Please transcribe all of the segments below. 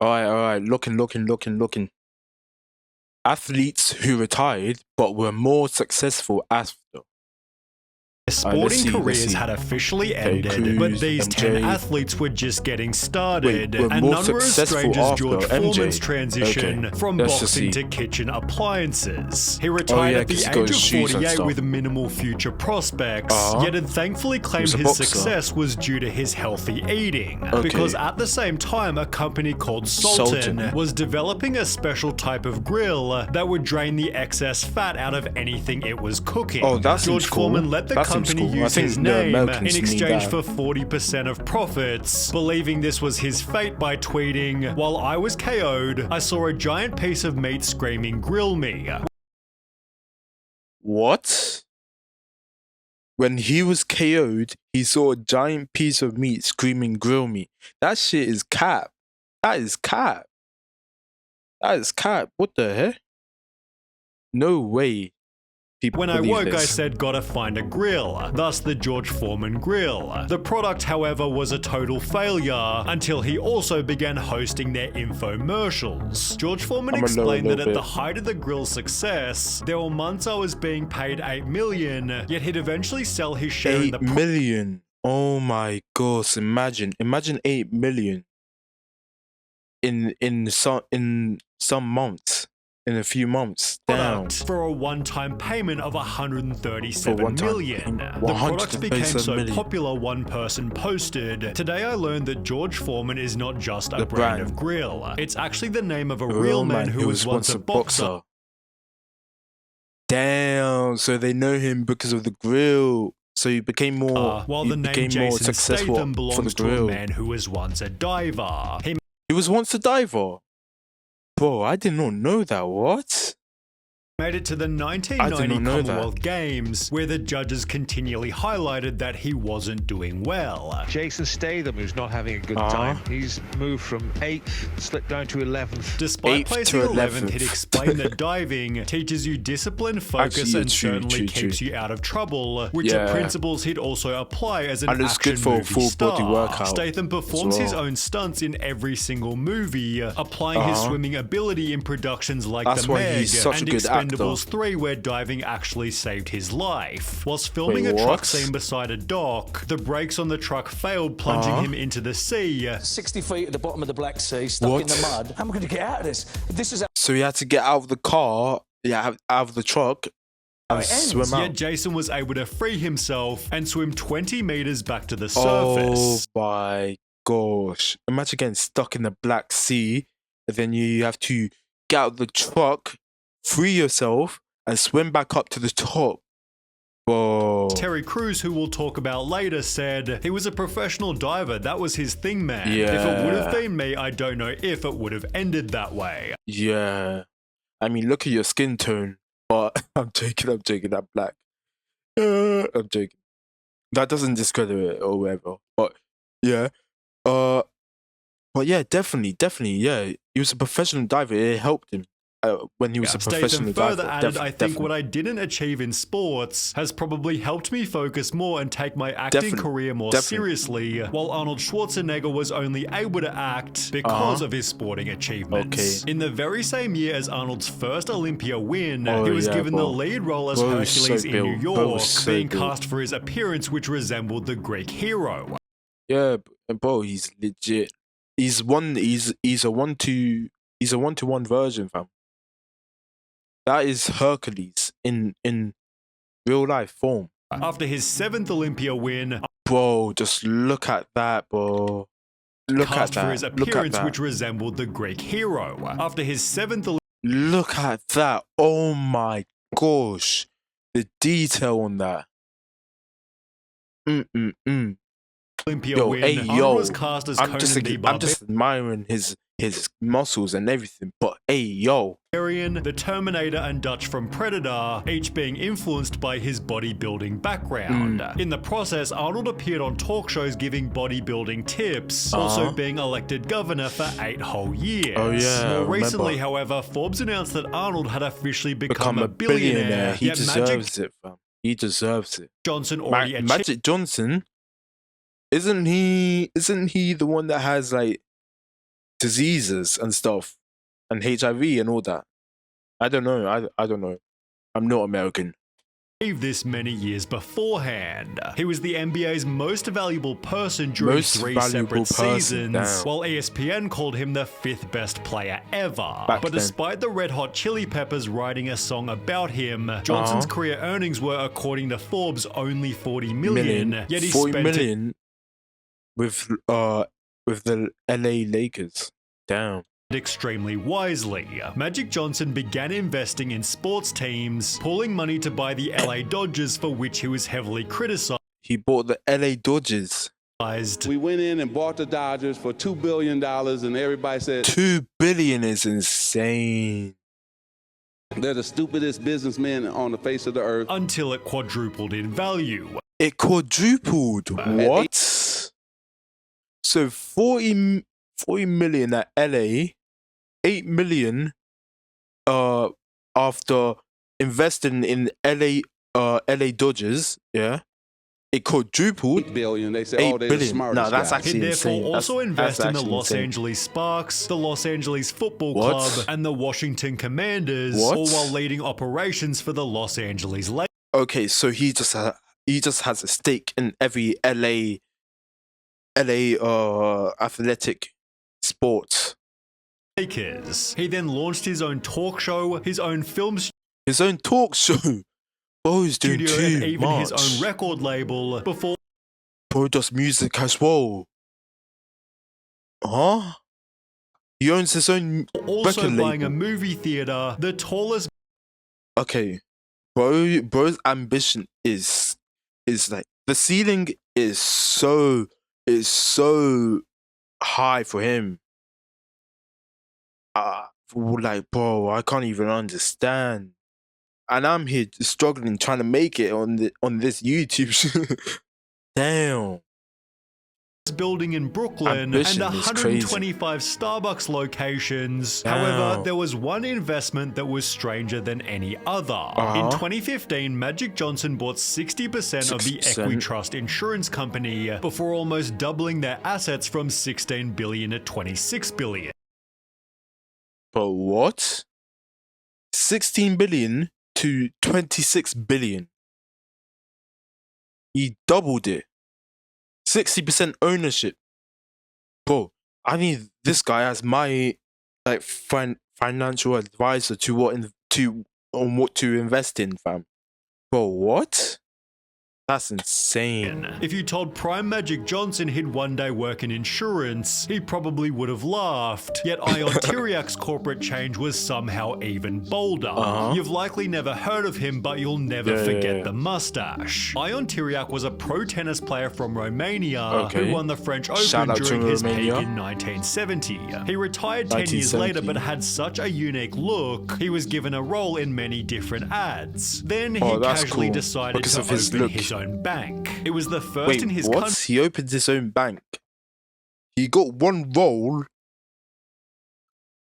All right. Looking. Athletes who retired but were more successful after. Their sporting Let's careers see. had officially Okay, ended, but Cruz, these 10 MJ. athletes were just getting started, Wait, were and more none were as successful strange as after George MJ? Foreman's transition Okay, from let's just boxing see. to kitchen appliances. He retired at 'cause the he got age of his shoes and 48 stuff. with minimal future prospects, yet had thankfully claimed was a his boxer. success was due to his healthy eating. Because at the same time, a company called Sultan was developing a special type of grill that would drain the excess fat out of anything it was cooking. Oh, that George seems cool. Foreman let the That seems company cool. I use think his the name Americans in need exchange that. for 40% of profits, believing this was his fate by tweeting, "While I was KO'd, I saw a giant piece of meat screaming, 'Grill me.'" What? When he was KO'd, he saw a giant piece of meat screaming, "Grill me." That shit is cap. That is cap. That is cap. What the heck? No way. People When I believe woke, I this. said, "Gotta find a grill," thus the George Foreman grill. The product, however, was a total failure until he also began hosting their infomercials. George Foreman I'm gonna lower a explained that little at the bit. height of the grill's success, there were months I was being paid $8 million, yet he'd eventually sell his share in the 8 million. Oh my gosh! Imagine 8 million in some months, in a few months. Down. product for a one-time payment of For 137 one-time million. payment. The product became 137 so million. popular, one person posted, "Today I learned that George Foreman is not just a brand of grill. It's actually the name of a real man who was once a boxer." Damn, so they know him because of the grill. So he became more. While he the name became more Jason successful Statham for belongs the to a grill. man who was once a diver. He was once a diver. Bro, I did not know that. What? Made it to the I did 1990 not know that. Commonwealth Games, where the judges continually highlighted that he wasn't doing well. Jason Statham, who's not having a good time, he's moved from 8th, slipped down to 11th. Despite 8th placing to 11th, 11th. he'd explained that diving teaches you discipline, focus, Actually, and true, certainly true. keeps you out of trouble, which are Yeah. principles he'd also apply as an And it's action good for a movie full star. body workout Statham performs as his well. own stunts in every single movie, applying his swimming ability in productions like That's The why Meg he's such a and good Expendables actor. 3, where diving actually saved his life. Whilst filming Wait, a truck what? scene beside a dock, the brakes on the truck failed, plunging him into the sea. 60 feet at the bottom of the Black Sea, stuck in the mud. How am I going to get out of this? This is how So he had to get out of the car, out of the truck, and it ends. swim out. Yet Jason was able to free himself and swim 20 meters back to the Oh surface. my gosh. Imagine getting stuck in the Black Sea, and then you have to get out of the truck, free yourself, and swim back up to the top. Whoa. Terry Crews, who we'll talk about later, said, "He was a professional diver. That was his thing, man. If it would have Yeah. been me, I don't know if it would have ended that way." Yeah. I mean, look at your skin tone. But I'm joking, that black. I'm joking. That doesn't discredit it or whatever. But yeah. But yeah, definitely, yeah. He was a professional diver. It helped him when he was a professional Statham further diver. added, "I think what I didn't achieve in sports has probably helped me focus more and take my acting career more seriously, while Arnold Schwarzenegger was only able to act because of his sporting achievements." In the very same year as Arnold's first Olympia win, he was given the lead role as Hercules in New York, being cast for his appearance, which resembled the Greek hero. Yeah, bro, he's legit. He's a 1-to-1 version, fam. That is Hercules in real life form. After his 7th Olympia win, Bro, just look at that, bro. Look at cast for that. his Look at appearance, that. which resembled the Greek hero. After his 7th Look at that. Oh my gosh. The detail on that. Olympia win, Arnold was cast as Conan the I'm just admiring his muscles and everything. But hey, yo. Barbarian, the Terminator, and Dutch from Predator, each being influenced by his bodybuilding background. In the process, Arnold appeared on talk shows giving bodybuilding tips, also being elected governor for 8 whole years. Oh yeah. More recently, however, Forbes announced that Arnold had officially become a billionaire. billionaire. He Yet deserves it, fam. He deserves it. Johnson already achieved Magic Johnson, isn't he the one that has like diseases and stuff, and HIV and all that. I don't know. I don't know. I'm not American. This many years beforehand. He was the NBA's most valuable person during 3 separate seasons, while ESPN called him the 5th best player ever. But despite the Red Hot Chili Peppers writing a song about him, Johnson's career earnings were, according to Forbes, only $40 million. Yet he 40 spent million with the LA Lakers. Damn. Extremely wisely. Magic Johnson began investing in sports teams, pooling money to buy the LA Dodgers, for which he was heavily criticized. He bought the LA Dodgers. We went in and bought the Dodgers for $2 billion, and everybody said $2 billion is insane. They're the stupidest businessmen on the face of the earth. Until it quadrupled in value. It quadrupled. What? So 40 million at LA, 8 million after investing in LA Dodgers, yeah. It quadrupled. $8 billion. They say, oh, they're the smartest. No, that's actually insane. He'd therefore also invest in the Los insane. Angeles Sparks, the Los Angeles Football Club, and the Washington Commanders, all while leading operations for the Los Angeles Lakers. Okay, so he just has a stake in every LA athletic sport. He then launched his own talk show, his own film his own talk show. Bro, he's doing studio, too and even much. his own record label before. Bro does music as well. Huh? He owns his own also record buying label. a movie theater, the tallest. Okay, bro's ambition is like the ceiling is so high for him. Like, bro, I can't even understand. And I'm here struggling, trying to make it on this YouTube. Damn. Building in Brooklyn and 125 Starbucks locations. Damn. However, there was one investment that was stranger than any other. In 2015, Magic Johnson bought 60% of the Equitrust insurance company before almost doubling their assets from $16 billion to $26 billion. But what? 16 billion to 26 billion. He doubled it. 60% ownership. Bro, I need this guy as my like financial advisor on what to invest in, fam. Bro, what? That's insane. If you told Prime Magic Johnson he'd one day work in insurance, he probably would have laughed. Yet Ion Tiriac's corporate change was somehow even bolder. You've likely never heard of him, but you'll never forget the mustache. Ion Tiriac was a pro tennis player from Romania who won the French Open during his peak in 1970. He retired 10 years later, but had such a unique look, he was given a role in many different ads. Then he casually decided to open his own bank. It was the first in his country. He opened his own bank. He got one role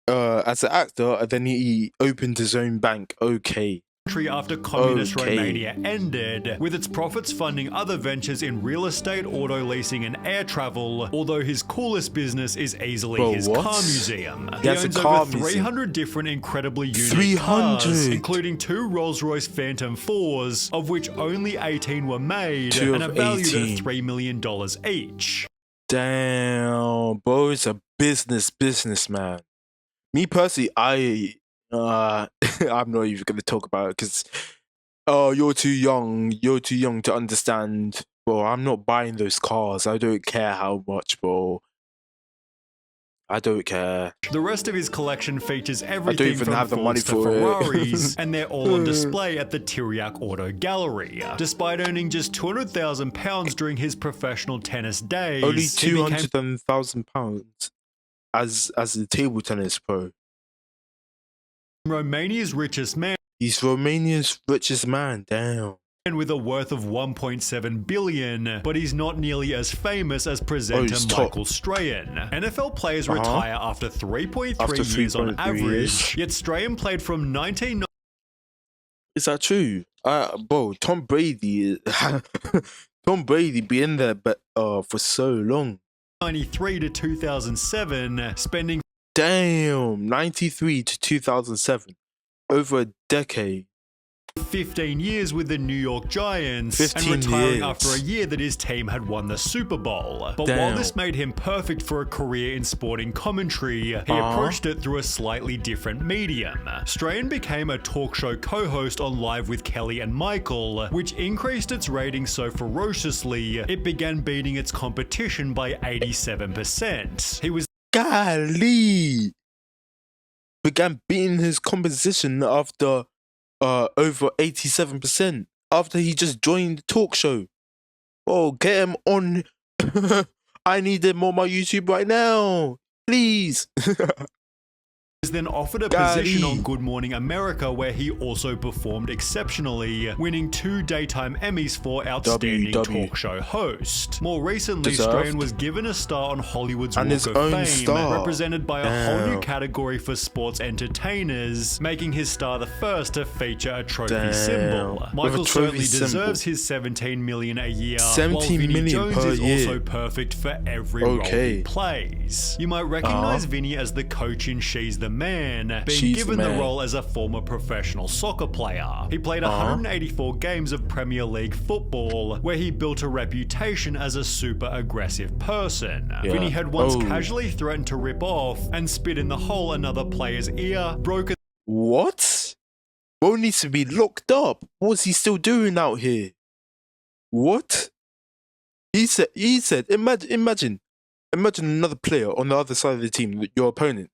as an actor, and then he opened his own bank. Okay. After communist Romania ended, with its profits funding other ventures in real estate, auto leasing, and air travel, although his coolest business is easily his car museum. He owns over 300 different incredibly unique cars, including 2 Rolls-Royce Phantom 4s, of which only 18 were made, and are valued at $3 million each. Damn, bro, it's a businessman. Me personally, I'm not even gonna talk about it because you're too young to understand. Bro, I'm not buying those cars. I don't care how much, bro. I don't care. The rest of his collection features everything from Fords to Ferraris, and they're all on display at the Tiriac Auto Gallery. Despite earning just £200,000 during his professional tennis days, only £200,000 as a table tennis pro. Romania's richest man. He's Romania's richest man, damn. And with a worth of $1.7 billion, but he's not nearly as famous as presenter Michael Strahan. NFL players retire after 3.3 years on average, yet Strahan played from 1990. Is that true? Bro, Tom Brady be in there for so long. 93 to 2007, spending Damn, 93 to 2007. Over a decade. 15 years with the New York Giants 15 and retiring years. after a year that his team had won the Super Bowl. But Damn. while this made him perfect for a career in sporting commentary, he approached it through a slightly different medium. Strahan became a talk show co-host on Live with Kelly and Michael, which increased its ratings so ferociously, it began beating its competition by 87%. He was Golly! Began beating his composition after over 87% after he just joined the talk show. Oh, get him on. I need him on my YouTube right now. Please. was then offered a position on Good Morning America, where he also performed exceptionally, winning 2 daytime Emmys for Outstanding Talk Show Host. More recently, Strahan was given a star on Hollywood's Walk of Fame, represented by a whole new category for sports entertainers, making his star the first to feature a trophy symbol. Michael certainly deserves his $17 million a year, while Vinny Jones is also perfect for every role he plays. You might recognize Vinny as the coach in She's the Man, being given the role as a former professional soccer player. He played 184 games of Premier League football, where he built a reputation as a super aggressive person. Vinny had once casually threatened to rip off and spit in the hole another player's ear, broken. What? Bro needs to be locked up. What's he still doing out here? What? He said, imagine another player on the other side of the team, your opponent,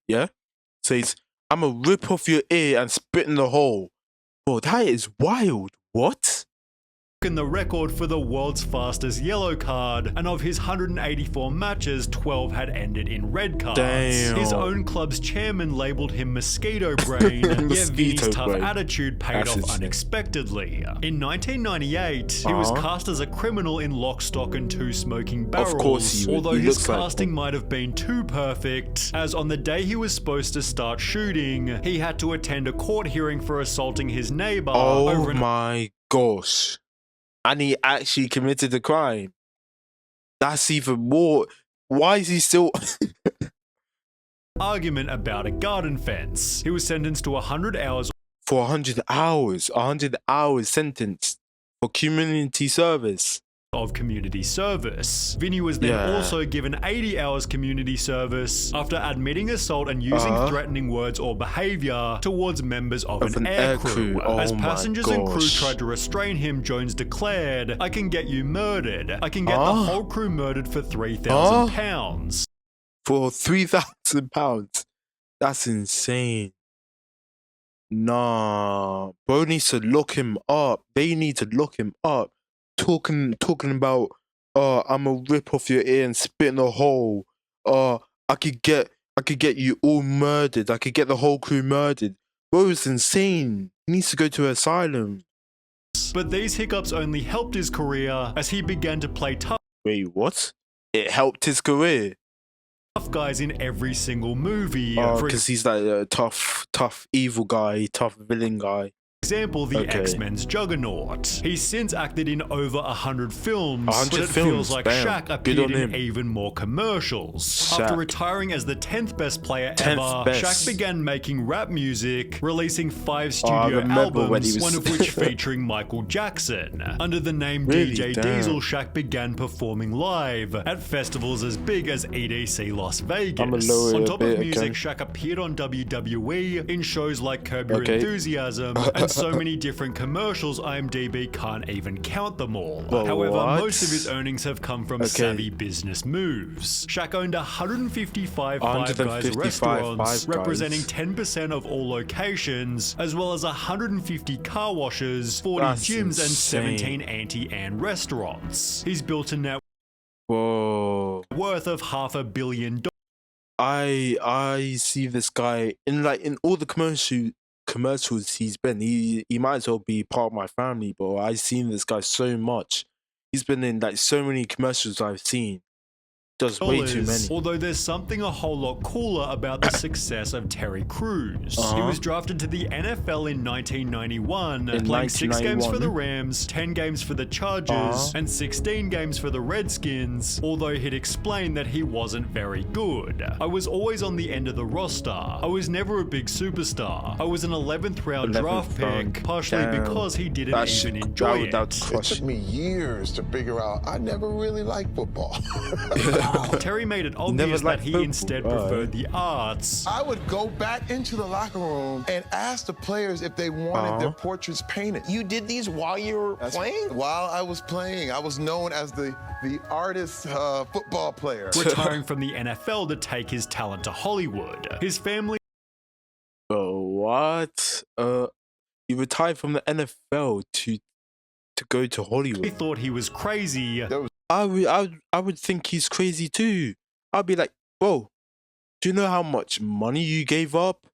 says, I'm gonna rip off your ear and spit in the hole. Bro, that is wild. What? The record for the world's fastest yellow card, and of his 184 matches, 12 had ended in red cards. Damn. His own club's chairman labeled him mosquito brain, yet Vinny's tough attitude paid off unexpectedly. In 1998, he was cast as a criminal in Lock, Stock and Two Smoking Barrels, of course although his casting might have been too perfect, as on the day he was supposed to start shooting, he had to attend a court hearing for assaulting his neighbor. Oh my gosh. And he actually committed a crime. That's even more. Why is he still... argument about a garden fence. He was sentenced to 100 hours. For 100 hours. 100 hours sentenced for community service. Of community service. Vinny was then also given 80 hours community service after admitting assault and using threatening words or behavior towards members of an air crew. As passengers and crew tried to restrain him, Jones declared, I can get you murdered. I can get the whole crew murdered for £3,000. For £3,000? That's insane. Nah. Bro needs to lock him up. They need to lock him up. Talking about, I'm gonna rip off your ear and spit in a hole. I could get you all murdered. I could get the whole crew murdered. Bro is insane. He needs to go to asylum. But these hiccups only helped his career as he began to play tough. Wait, what? It helped his career? Tough guys in every single movie. Because he's like a tough evil guy, tough villain guy. Example, the X-Men's Juggernaut. He's since acted in over 100 films, but it feels like Shaq appeared in even more commercials. After retiring as the 10th best player ever, Shaq began making rap music, releasing 5 studio albums, one of which featuring Michael Jackson. Under the name DJ Diesel, Shaq began performing live at festivals as big as EDC Las Vegas. On top of music, Shaq appeared on WWE, in shows like Curb Your Enthusiasm, and so many different commercials, IMDb can't even count them all. However, most of his earnings have come from savvy business moves. Shaq owned 155 Five Guys restaurants, representing 10% of all locations, as well as 150 car washes, 40 gyms, and 17 Auntie Anne restaurants. He's built a net worth of $500 million. I see this guy in all the commercials he's been. He might as well be part of my family, bro. I've seen this guy so much. He's been in like so many commercials I've seen. Just way too many. Although there's something a whole lot cooler about the success of Terry Crews. He was drafted to the NFL in 1991, playing 6 games for the Rams, 10 games for the Chargers, and 16 games for the Redskins, although he'd explained that he wasn't very good. I was always on the end of the roster. I was never a big superstar. I was an 11th round draft pick, partially because he didn't even enjoy it. It took me years to figure out I never really liked football. Terry made it obvious that he instead preferred the arts. I would go back into the locker room and ask the players if they wanted their portraits painted. You did these while you were playing? While I was playing, I was known as the artist football player. Retiring from the NFL to take his talent to Hollywood. His family... What? He retired from the NFL to go to Hollywood. He thought he was crazy. I would think he's crazy too. I'd be like, whoa, do you know how much money you gave up?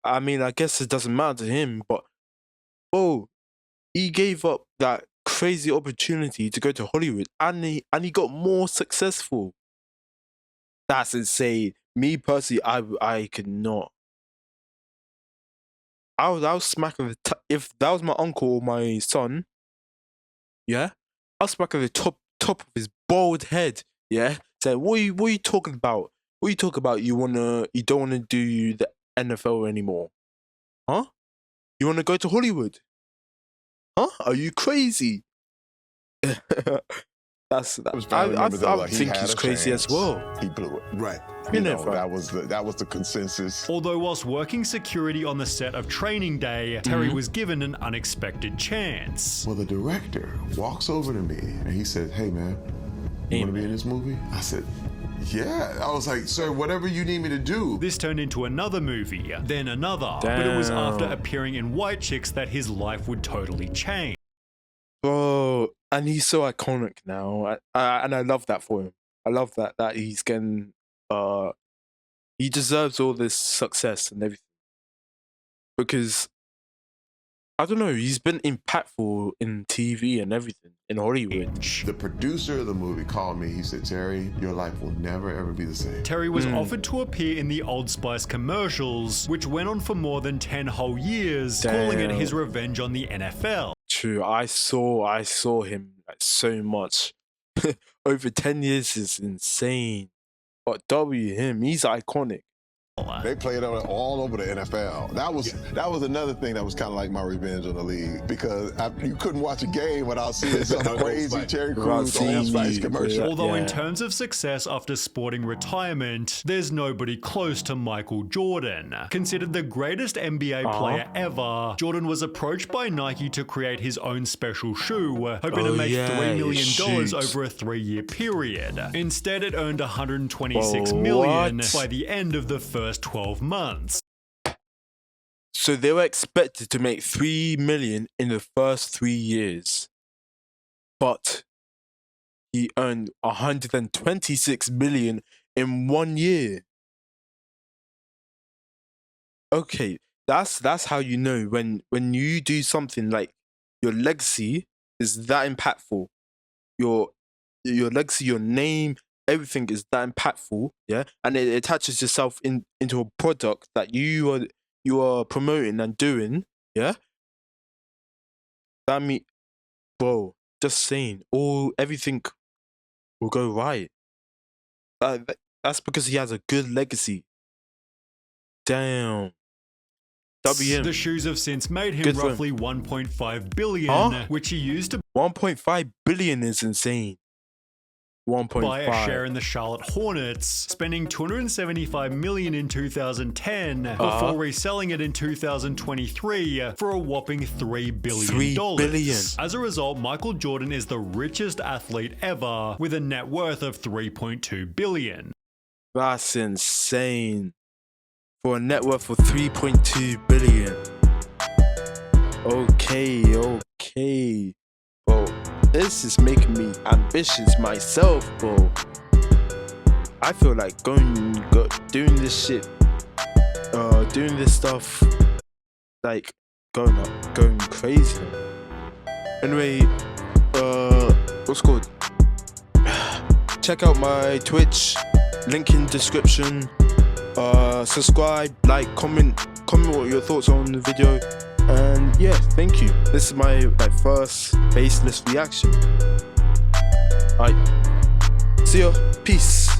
I mean, I guess it doesn't matter to him, but whoa, he gave up that crazy opportunity to go to Hollywood, and he got more successful. That's insane. Me personally, I could not. I was smacking if that was my uncle or my son, yeah, I'll smack at the top of his bald head, yeah, saying, what are you talking about? What are you talking about? You don't wanna do the NFL anymore, huh? You wanna go to Hollywood, huh? Are you crazy? I think he's crazy as well. He blew it. Right. You know, that was the consensus. Although whilst working security on the set of Training Day, Terry was given an unexpected chance. Well, the director walks over to me and he said, "Hey man, you want to be in this movie?" I said, "Yeah." I was like, "Sir, whatever you need me to do." This turned into another movie, then another. Damn. But it was after appearing in White Chicks that his life would totally change. Bro, and he's so iconic now, and I love that for him. I love that he's getting, he deserves all this success and everything, because I don't know, he's been impactful in TV and everything in Hollywood. The producer of the movie called me. He said, "Terry, your life will never ever be the same." Terry was offered to appear in the Old Spice commercials, which went on for more than 10 whole years, calling it his revenge on the NFL. True, I saw him like, so much. Over 10 years is insane. But him, he's iconic. They played it all over the NFL. That was another thing that was kind of like my revenge on the league, because you couldn't watch a game without seeing some crazy Terry Crews Old Spice commercial. Although in terms of success after sporting retirement, there's nobody close to Michael Jordan. Considered the greatest NBA player ever, Jordan was approached by Nike to create his own special shoe, hoping to make $3 million over a 3-year period. Instead, it earned $126 million by the end of the first 12 months. So they were expected to make $3 million in the first 3 years, but he earned $126 million in 1 year. Okay, that's how you know when you do something like your legacy is that impactful. Your legacy, your name, everything is that impactful, yeah, and it attaches yourself into a product that you are promoting and doing, yeah. That mean, bro, just saying, everything will go right. That's because he has a good legacy. Damn. WM. The shoes have since made him roughly $1.5 billion, which he used to 1.5 billion is insane. 1.5. Buy a share in the Charlotte Hornets, spending $275 million in 2010 before reselling it in 2023 for a whopping $3 billion. $3 billion. As a result, Michael Jordan is the richest athlete ever, with a net worth of $3.2 billion. That's insane. For a net worth of $3.2 billion. Okay. Bro, this is making me ambitious myself, bro. I feel like doing this shit, doing this stuff, like going crazy. Anyway, what's called? check out my Twitch, link in description. Subscribe, like, comment what your thoughts are on the video. And yeah, thank you. This is my first faceless reaction. Alright, see ya, peace.